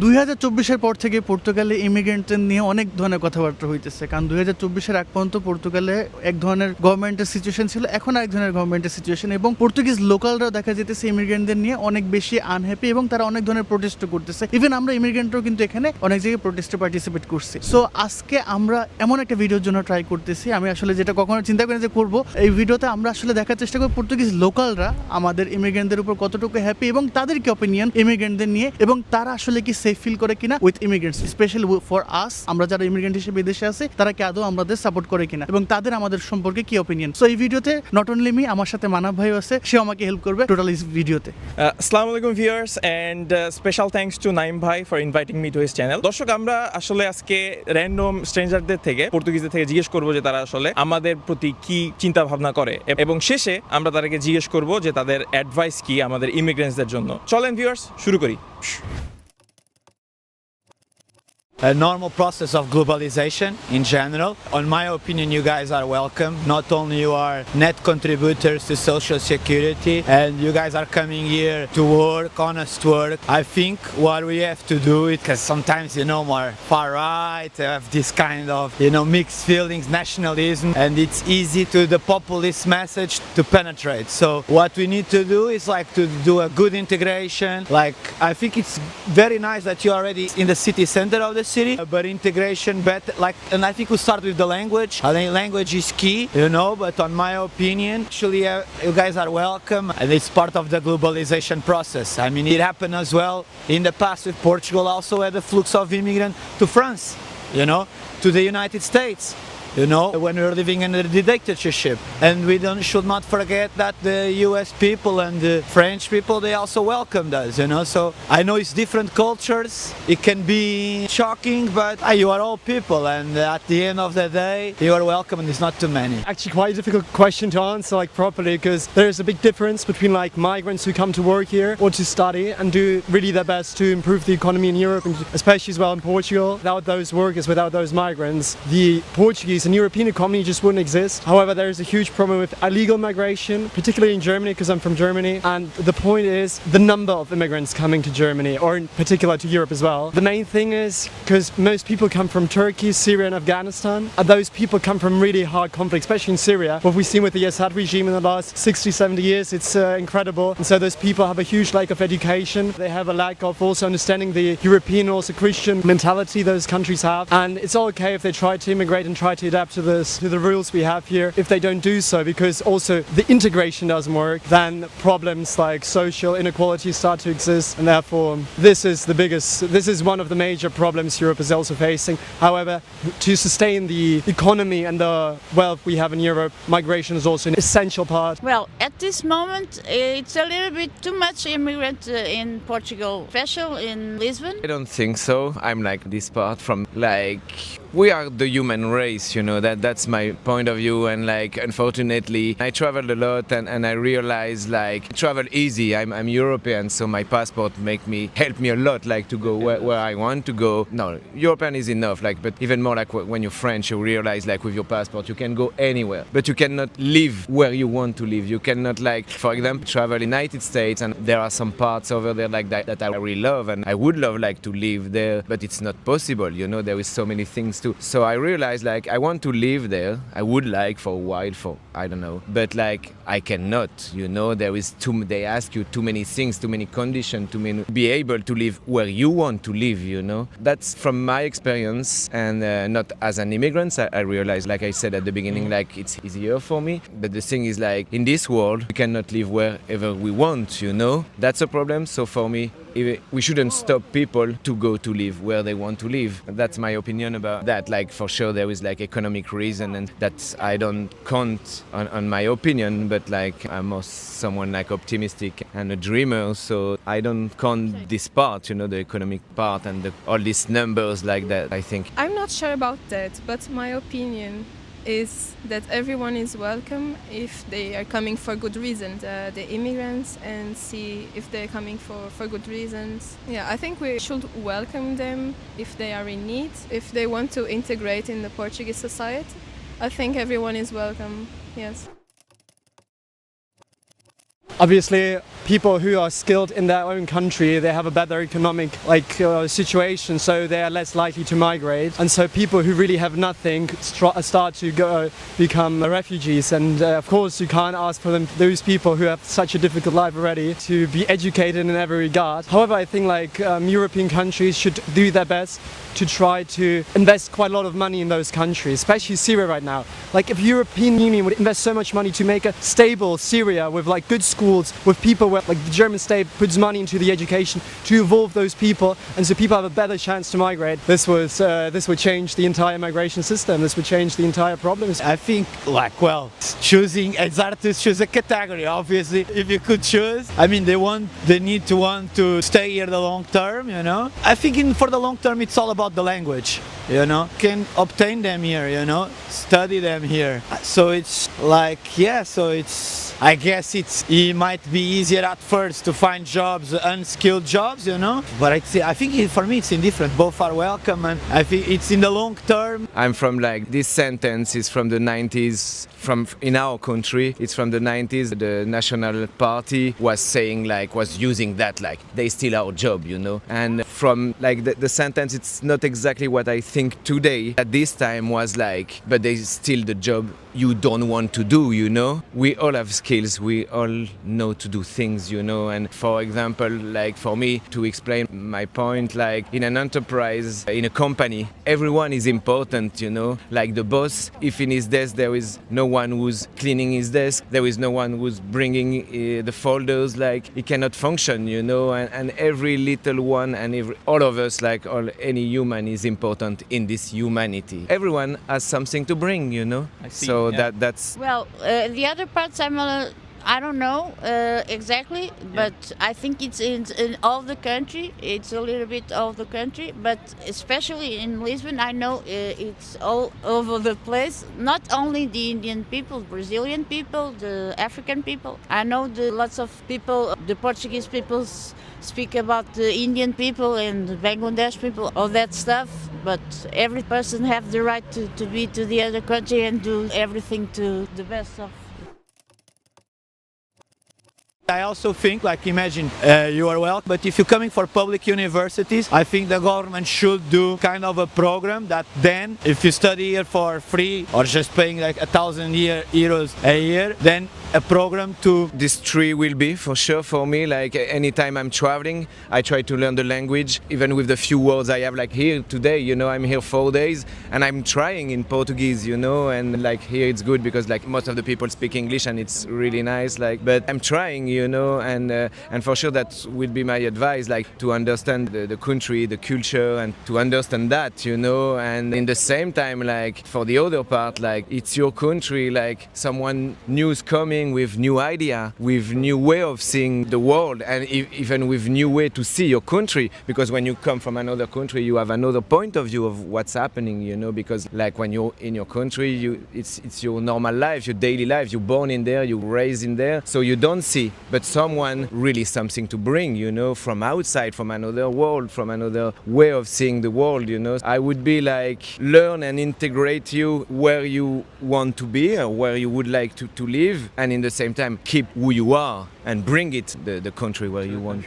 2024-এর পর থেকে পর্তুগালে ইমিগ্রেন্টদের নিয়ে অনেক ধরনের কথাবার্তা হইতেছে, কারণ 2024-এর আগ পর্যন্ত পর্তুগালে এক ধরনের গভর্নমেন্টের সিচুয়েশন ছিল, এখন আরেক ধরনের গভর্নমেন্টের সিচুয়েশন, এবং পর্তুগিজ লোকালরাও দেখা যেতেছে ইমিগ্রেন্টদের নিয়ে অনেক বেশি আনহ্যাপি এবং তারা অনেক ধরনের প্রোটেস্টও করতেছে। ইভেন আমরা ইমিগ্রেন্টরাও কিন্তু এখানে অনেক জায়গায় প্রোটেস্টে পার্টিসিপেট করছি। সো আজকে আমরা এমন একটা ভিডিওর জন্য ট্রাই করতেছি, আমি আসলে যেটা কখনো চিন্তা করি যে করবো, এই ভিডিওতে আমরা আসলে দেখার চেষ্টা করি পর্তুগিজ লোকালরা আমাদের ইমিগ্রেন্টদের উপর কতটুকু হ্যাপি এবং তাদের কি অপিনিয়ন ইমিগ্রেন্টদের নিয়ে, এবং তারা আসলে কি সেফ ফিল করে কিনা with immigrants, specially for us, আমরা যারা ইমিগ্রেন্ট হিসেবে বিদেশে আছে তারা কি আদৌ আমাদের সাপোর্ট করে কিনা এবং তাদের আমাদের সম্পর্কে কি অপিনিয়ন। সো এই ভিডিওতে নট অনলি মি, আমার সাথে মানব ভাই আছে, সে আমাকে হেল্প করবে টোটাল এই ভিডিওতে। আসসালামু আলাইকুম viewers and special thanks to Naim ভাই for inviting me to his channel. দর্শক, আমরা আসলে আজকে র্যান্ডম স্ট্রেঞ্জারদের থেকে, পর্তুগিজদের থেকে জিজ্ঞেস করবো যে তারা আসলে আমাদের প্রতি কি চিন্তা ভাবনা করে, এবং শেষে আমরা তাদেরকে জিজ্ঞেস করবো যে তাদের অ্যাডভাইস কি আমাদের ইমিগ্রেন্টসদের জন্য। চলেন ভিউয়ার্স, শুরু করি। A normal process of globalization in general. On my opinion, you guys are welcome. Not only you are net contributors to social security and you guys are coming here to work, honest work. I think what we have to do it, because sometimes, more far right, have this kind of, mixed feelings, nationalism, and it's easy to the populist message to penetrate. So what we need to do is to do a good integration. I think it's very nice that you're already in the city center of the city, but integration better, and I think we start with the language. I think language is key, but on my opinion, actually you guys are welcome, and it's part of the globalization process. I mean, it happened as well in the past with Portugal, also had a flux of immigrants to France, to the United States, when we were living under the dictatorship. And we should not forget that the US people and the French people, they also welcomed us, So I know it's different cultures. It can be shocking, but you are all people, and at the end of the day, you are welcome, and it's not too many. Actually, quite a difficult question to answer properly, because there is a big difference between migrants who come to work here or to study and do really their best to improve the economy in Europe, and especially as well in Portugal. Without those workers, without those migrants, the Portuguese and European economy just wouldn't exist. However, there is a huge problem with illegal migration, particularly in Germany, because I'm from Germany. And the point is the number of immigrants coming to Germany, or in particular to Europe as well. The main thing is because most people come from Turkey, Syria, and Afghanistan. And those people come from really hard conflict, especially in Syria. What we've seen with the Assad regime in the last 60, 70 years, it's incredible. And so those people have a huge lack of education. They have a lack of also understanding the European, also Christian mentality those countries have. And it's all okay if they try to immigrate and try to adapt to the rules we have here. If they don't do so, because also the integration doesn't work, then problems like social inequality start to exist, and therefore this is one of the major problems Europe is also facing. However, to sustain the economy and the wealth we have in Europe, migration is also an essential part. Well, at this moment, it's a little bit too much immigrant in Portugal, especially in Lisbon. I don't think so. I'm this part from we are the human race, that's my point of view. And unfortunately, I traveled a lot and I realized travel easy. I'm European, so my passport help me a lot to go where I want to go. No, European is enough, but even more when you're French, you realize with your passport you can go anywhere, but you cannot live where you want to live. You cannot for example, travel in United States, and there are some parts over there that I really love, and I would love to live there, but it's not possible. There is so many things to. So I realized I want to live there. I would for a while, for I don't know, but I cannot. There is they ask you too many things, too many conditions, to be able to live where you want to live. That's from my experience, and not as an immigrant. I realized, I said at the beginning, it's easier for me. But the thing is, in this world, we cannot live wherever we want. That's a problem. So for me, we shouldn't stop people to go to live where they want to live. That's my opinion about that. For sure there is economic reason, and that's I don't count on my opinion, but I'm also someone optimistic and a dreamer, so I don't count this part, the economic part and all these numbers that, I think. I'm not sure about that, but my opinion is that everyone is welcome if they are coming for good reasons, the immigrants, and see if they're coming for good reasons. Yeah, I think we should welcome them if they are in need, if they want to integrate in the Portuguese society. I think everyone is welcome, yes. Obviously, people who are skilled in their own country, they have a better economic situation, so they are less likely to migrate. And so people who really have nothing start to become refugees. And of course, you can't ask for those people who have such a difficult life already to be educated in every regard. However, I think European countries should do their best to try to invest quite a lot of money in those countries, especially Syria right now. Like if European Union would invest so much money to make a stable Syria with like good schools, with people where like the German state puts money into the education to evolve those people, and so people have a better chance to migrate. This would change the entire migration system. This would change the entire problems. I think it's hard to choose a category, obviously. If you could choose, I mean, they need to want to stay here the long term, you know. I think for the long term, it's all about the language, you know. Can obtain them here, you know, study them here. So it's I guess it might be easier at first to find jobs, unskilled jobs, you know. But I think for me it's indifferent. Both are welcome, and I think it's in the long term. I'm from this sentence is from the 90s, in our country. It's from the 90s. The National Party was using that they steal our job, you know. And from the sentence, it's not exactly what I think today. At this time was but they steal the job you don't want to do, you know. We all have skills, we all know to do things, you know. And for example, for me to explain my point, in an enterprise, in a company, everyone is important, you know. Like the boss, if in his desk there is no one who's cleaning his desk, there is no one who's bringing the folders, he cannot function, you know. And every little one and all of us, any human is important in this humanity. Everyone has something to bring, you know. So that's Well, the other parts I don't know exactly, but I think it's in all the country. It's a little bit all the country, but especially in Lisbon, I know it's all over the place. Not only the Indian people, Brazilian people, the African people. I know lots of people, the Portuguese people speak about the Indian people and the Bangladesh people, all that stuff. But every person have the right to be to the other country and do everything to the best of. I also think, imagine you are welcome, but if you're coming for public universities, I think the government should do kind of a program that then, if you study here for free or just paying €1,000 a year, then a program to... This tree will be for sure for me. Anytime I'm traveling, I try to learn the language, even with the few words I have. Here today, you know, I'm here 4 days and I'm trying in Portuguese, you know, and here it's good because most of the people speak English and it's really nice. But I'm trying, you know, and for sure that would be my advice, to understand the country, the culture, and to understand that, you know. And in the same time, for the other part, it's your country, someone new is coming with new idea, with new way of seeing the world, and even with new way to see your country, because when you come from another country you have another point of view of what's happening, you know, because when you're in your country, it's your normal life, your daily life, you're born in there, you're raised in there, so you don't see, but someone really something to bring, you know, from outside, from another world, from another way of seeing the world, you know. I would be learn and integrate you where you want to be or where you would like to live, and in the same time keep who you are and bring it the country where you want.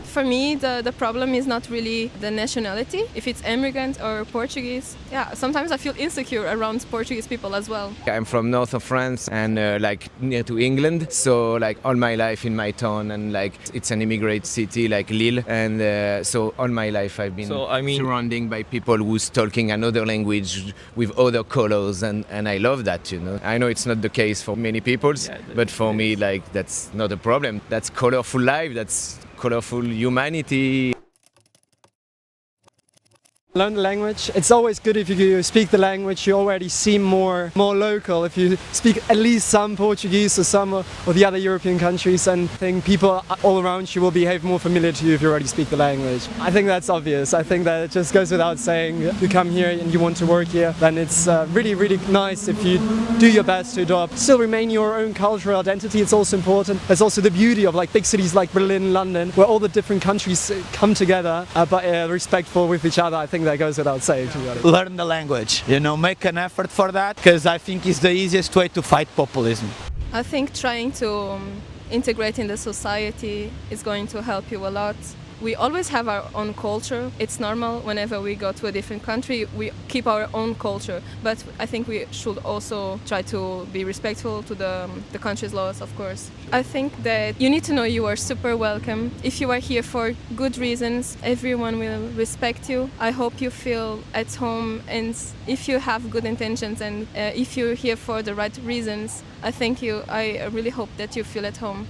For me, the problem is not really the nationality, if it's immigrant or Portuguese. Yeah, sometimes I feel insecure around Portuguese people as well. I'm from north of France and near to England, so all my life in my town, and it's an immigrant city like Lille, and so all my life I've been surrounded by people who's talking another language with other colors, and I love that, you know. I know it's not the case for many people, but for me that's not a problem. That's colorful life, that's colorful humanity. Learn the language. It's always good if you speak the language. You already seem more local if you speak at least some Portuguese or some of the other European countries, and I think people all around you will behave more familiar to you if you already speak the language. I think that's obvious. I think that it just goes without saying. If you come here and you want to work here, then it's really, really nice if you do your best to adopt. Still remain your own cultural identity. It's also important. There's also the beauty of big cities like Berlin, London, where all the different countries come together, but respectful with each other. I think that goes without saying, to be honest. Learn the language, you know, make an effort for that, because I think it's the easiest way to fight populism. I think trying to integrate in the society is going to help you a lot. We always have our own culture. It's normal whenever we go to a different country, we keep our own culture. But I think we should also try to be respectful to the country's laws, of course. I think that you need to know you are super welcome. If you are here for good reasons, everyone will respect you. I hope you feel at home, and if you have good intentions and if you're here for the right reasons, I really hope that you feel at home.